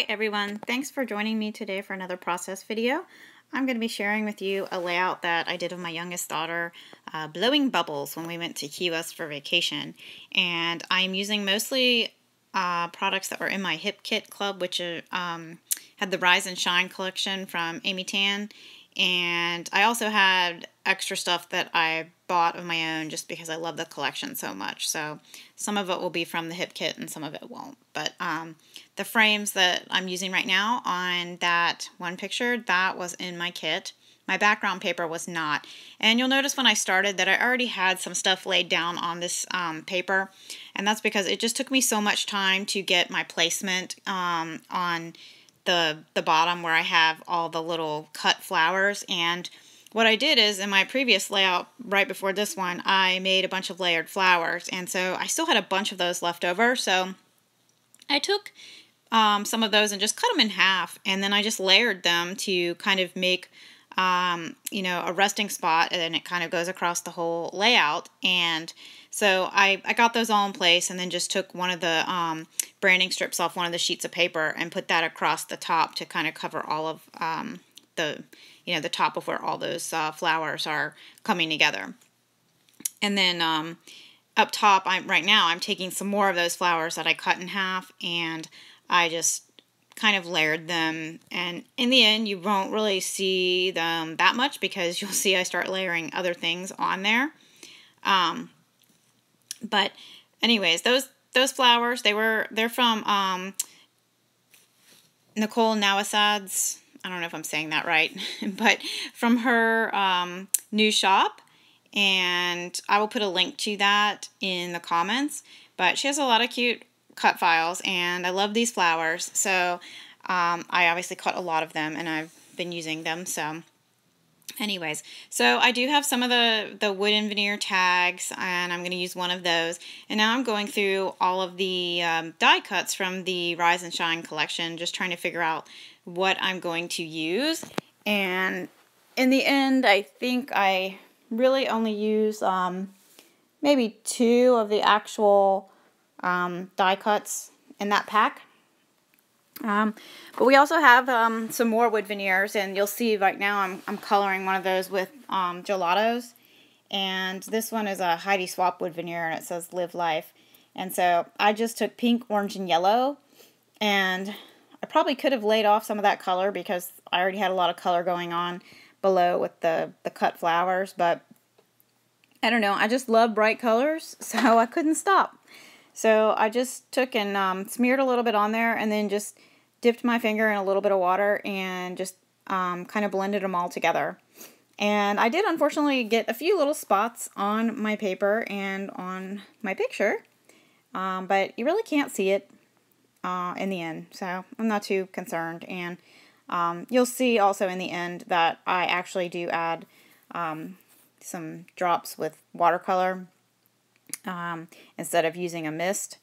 Hi everyone, thanks for joining me today for another process video. I'm going to be sharing with you a layout that I did of my youngest daughter blowing bubbles when we went to Key West for vacation. And I'm using mostly products that were in my Hip Kit Club, which had the Rise and Shine collection from Amy Tan. And I also had extra stuff that I bought of my own just because I love the collection so much. So some of it will be from the Hip Kit and some of it won't. But the frames that I'm using right now on that one picture, that was in my kit. My background paper was not. And you'll notice when I started that I already had some stuff laid down on this paper. And that's because it just took me so much time to get my placement on the bottom where I have all the little cut flowers. And what I did is in my previous layout right before this one, I made a bunch of layered flowers, and so I still had a bunch of those left over. So I took some of those and just cut them in half, and then I just layered them to kind of make a resting spot, and then it kind of goes across the whole layout. And so I got those all in place, and then just took one of the branding strips off one of the sheets of paper and put that across the top to kind of cover all of the top of where all those flowers are coming together. And then up top, right now I'm taking some more of those flowers that I cut in half, and I just kind of layered them. And in the end, you won't really see them that much because you'll see I start layering other things on there. But anyways, those flowers, they're from Nicole Nawasad's, I don't know if I'm saying that right, but from her new shop, and I will put a link to that in the comments. But she has a lot of cute cut files, and I love these flowers, so I obviously cut a lot of them, and I've been using them. So anyways, so I do have some of the wooden veneer tags, and I'm going to use one of those. And now I'm going through all of the die cuts from the Rise and Shine collection, just trying to figure out what I'm going to use. And in the end, I think I really only use maybe 2 of the actual die cuts in that pack. But we also have some more wood veneers, and you'll see right now I'm coloring one of those with gelatos. And this one is a Heidi Swap wood veneer, and it says Live Life. And so I just took pink, orange, and yellow, and I probably could have laid off some of that color because I already had a lot of color going on below with the cut flowers, but I don't know, I just love bright colors, so I couldn't stop. So I just took and smeared a little bit on there, and then just dipped my finger in a little bit of water and just kind of blended them all together. And I did unfortunately get a few little spots on my paper and on my picture, but you really can't see it in the end, so I'm not too concerned. And you'll see also in the end that I actually do add some drops with watercolor instead of using a mist,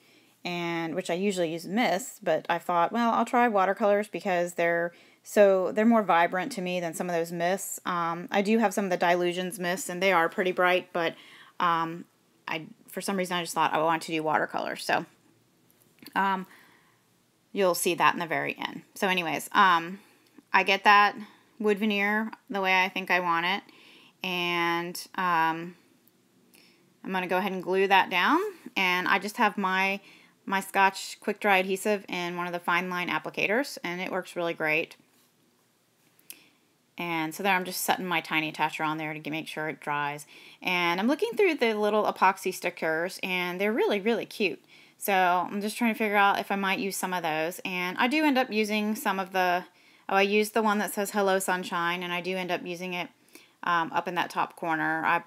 and which I usually use mist, but I thought, well, I'll try watercolors because they're more vibrant to me than some of those mists. I do have some of the Dilutions mists, and they are pretty bright, but for some reason I just thought I wanted to do watercolors. So you'll see that in the very end. So anyways, I get that wood veneer the way I think I want it, and I'm going to go ahead and glue that down. And I just have my Scotch quick dry adhesive in one of the fine line applicators, and it works really great. And so there I'm just setting my tiny attacher on there to make sure it dries. And I'm looking through the little epoxy stickers, and they're really, really cute. So I'm just trying to figure out if I might use some of those. And I do end up using some of I used the one that says Hello Sunshine, and I do end up using it up in that top corner. I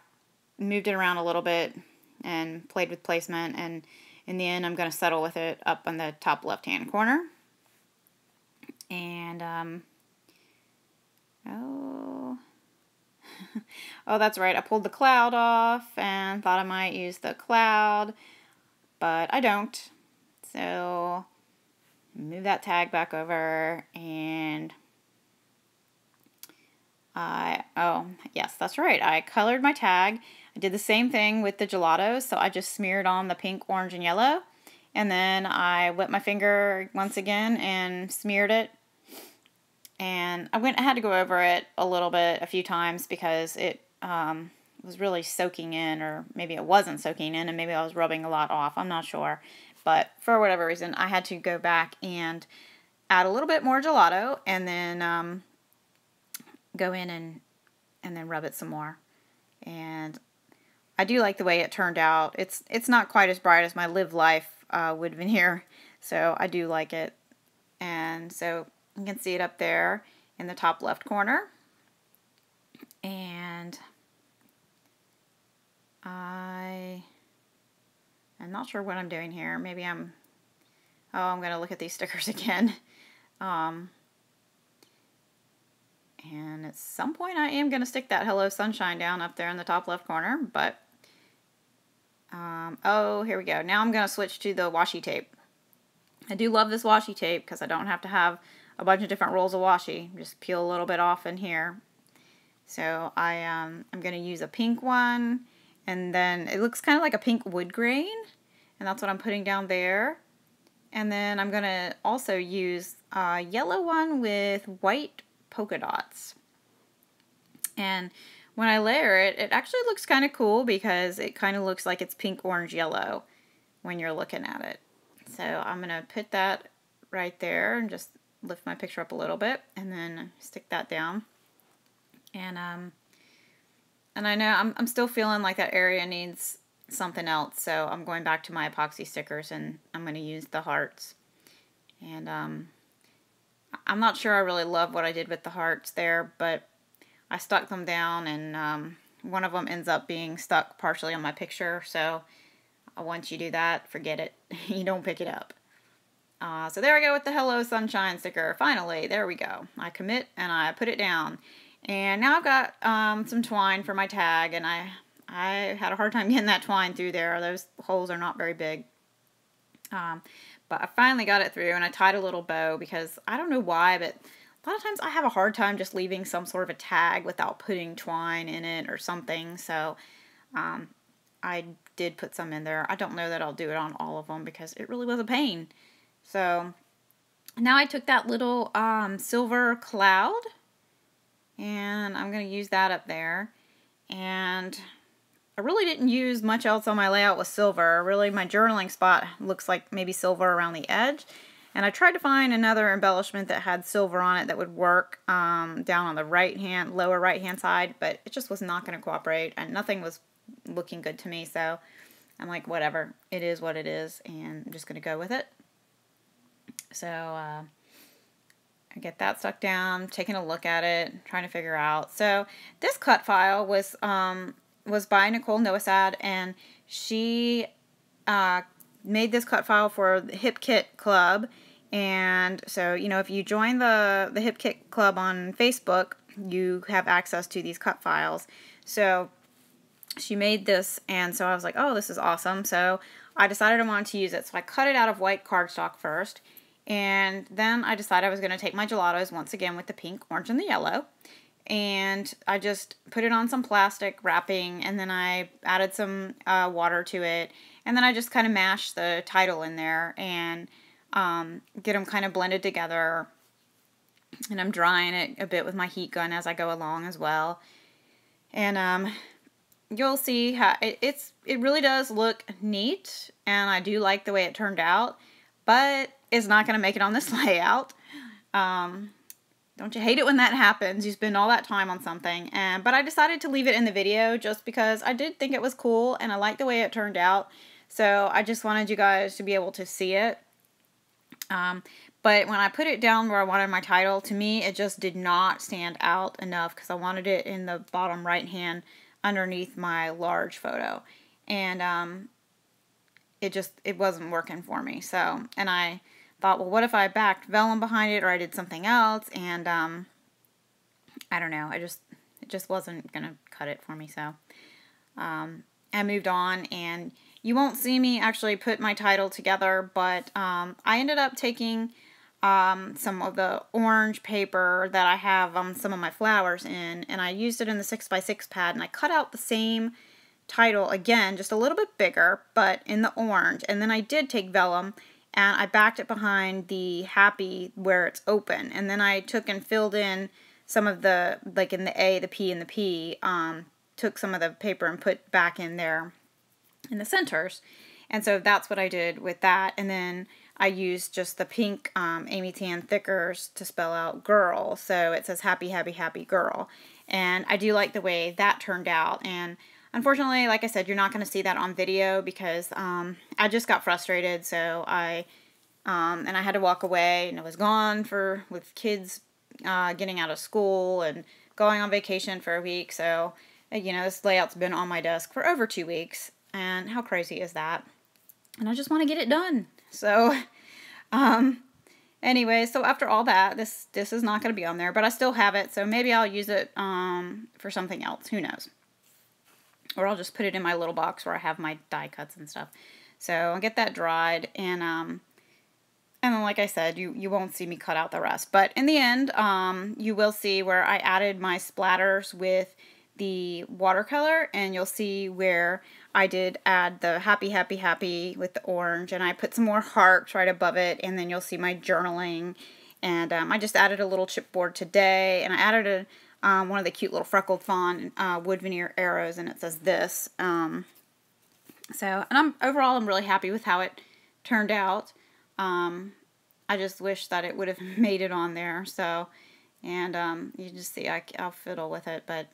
moved it around a little bit and played with placement, and in the end I'm going to settle with it up on the top left hand corner. And oh that's right, I pulled the cloud off and thought I might use the cloud, but I don't. So move that tag back over, and oh yes, that's right, I colored my tag. I did the same thing with the gelatos, so I just smeared on the pink, orange, and yellow, And then I wet my finger once again and smeared it. And I had to go over it a little bit, a few times, because it was really soaking in, or maybe it wasn't soaking in, and maybe I was rubbing a lot off. I'm not sure. But for whatever reason, I had to go back and add a little bit more gelato, and then go in and then rub it some more. And I do like the way it turned out. It's not quite as bright as my Live Life wood veneer, so I do like it. And so you can see it up there in the top left corner. And I'm not sure what I'm doing here. Maybe I'm going to look at these stickers again. And at some point I am going to stick that Hello Sunshine down up there in the top left corner, but oh, here we go. Now I'm going to switch to the washi tape. I do love this washi tape because I don't have to have a bunch of different rolls of washi. Just peel a little bit off in here. So I'm going to use a pink one, and then it looks kind of like a pink wood grain, and that's what I'm putting down there. And then I'm going to also use a yellow one with white polka dots. And when I layer it, it actually looks kind of cool because it kind of looks like it's pink, orange, yellow when you're looking at it. So I'm going to put that right there and just lift my picture up a little bit and then stick that down. And I know I'm still feeling like that area needs something else, so I'm going back to my epoxy stickers and I'm going to use the hearts. And I'm not sure I really love what I did with the hearts there, but I stuck them down, and one of them ends up being stuck partially on my picture, so once you do that, forget it. You don't pick it up. So there we go with the Hello Sunshine sticker. Finally, there we go. I commit and I put it down. And now I've got some twine for my tag, and I had a hard time getting that twine through there. Those holes are not very big. But I finally got it through, and I tied a little bow because I don't know why, but a lot of times I have a hard time just leaving some sort of a tag without putting twine in it or something. So I did put some in there. I don't know that I'll do it on all of them because it really was a pain. So now I took that little silver cloud, and I'm going to use that up there. And I really didn't use much else on my layout with silver. Really, my journaling spot looks like maybe silver around the edge. And I tried to find another embellishment that had silver on it that would work down on the lower right hand side, but it just was not going to cooperate, and nothing was looking good to me. So I'm like, whatever, it is what it is, and I'm just going to go with it. So I get that stuck down, taking a look at it, trying to figure out. So this cut file was by Nicole Noasad, and she made this cut file for the Hip Kit Club. And so, you know, if you join the Hip Kit Club on Facebook, you have access to these cut files. So she made this, and so I was like, oh, this is awesome. So I decided I wanted to use it. So I cut it out of white cardstock first, and then I decided I was going to take my gelatos once again with the pink, orange, and the yellow. And I just put it on some plastic wrapping, and then I added some water to it, and then I just kind of mashed the title in there and get them kind of blended together. And I'm drying it a bit with my heat gun as I go along as well. And you'll see how it really does look neat, and I do like the way it turned out, but it's not going to make it on this layout. Don't you hate it when that happens? You spend all that time on something. But I decided to leave it in the video just because I did think it was cool and I liked the way it turned out. So I just wanted you guys to be able to see it. But when I put it down where I wanted my title, to me it just did not stand out enough because I wanted it in the bottom right hand underneath my large photo. And it wasn't working for me. So, and I thought, well, what if I backed vellum behind it, or I did something else? And I don't know, it just wasn't gonna cut it for me. So I moved on, and you won't see me actually put my title together, but I ended up taking some of the orange paper that I have some of my flowers in, and I used it in the 6x6 pad, and I cut out the same title again, just a little bit bigger, but in the orange. And then I did take vellum and I backed it behind the happy where it's open. And then I took and filled in some of the, like in the A, the P, and the P, took some of the paper and put back in there in the centers. And so that's what I did with that. And then I used just the pink Amy Tan thickers to spell out girl. So it says happy, happy, happy girl. And I do like the way that turned out. And unfortunately, like I said, you're not going to see that on video because I just got frustrated. So and I had to walk away, and I was gone with kids getting out of school and going on vacation for a week. So, you know, this layout's been on my desk for over 2 weeks. And how crazy is that? And I just want to get it done. So, anyway, so after all that, this is not going to be on there, but I still have it, so maybe I'll use it for something else. Who knows? Or I'll just put it in my little box where I have my die cuts and stuff. So I'll get that dried, and then, like I said, you won't see me cut out the rest. But in the end, you will see where I added my splatters with the watercolor, and you'll see where I did add the happy, happy, happy with the orange, and I put some more hearts right above it, and then you'll see my journaling, and I just added a little chipboard today, and I added one of the cute little freckled fawn wood veneer arrows, and it says this. Overall, I'm really happy with how it turned out. I just wish that it would have made it on there, so, and you just see I'll fiddle with it, but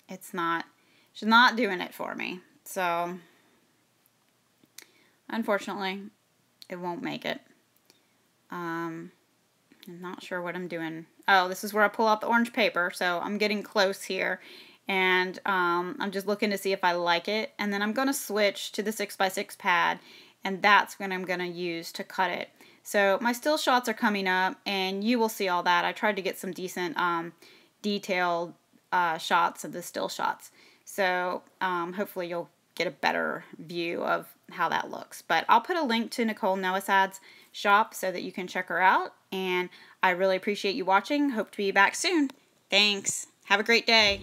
she's not doing it for me. So, unfortunately, it won't make it. I'm not sure what I'm doing. Oh, this is where I pull out the orange paper, so I'm getting close here. And I'm just looking to see if I like it. And then I'm going to switch to the 6x6 pad, and that's what I'm going to use to cut it. So, my still shots are coming up, and you will see all that. I tried to get some decent detailed shots of the still shots. So, hopefully you'll get a better view of how that looks. But I'll put a link to Nicole Noasad's shop so that you can check her out. And I really appreciate you watching. Hope to be back soon. Thanks. Have a great day.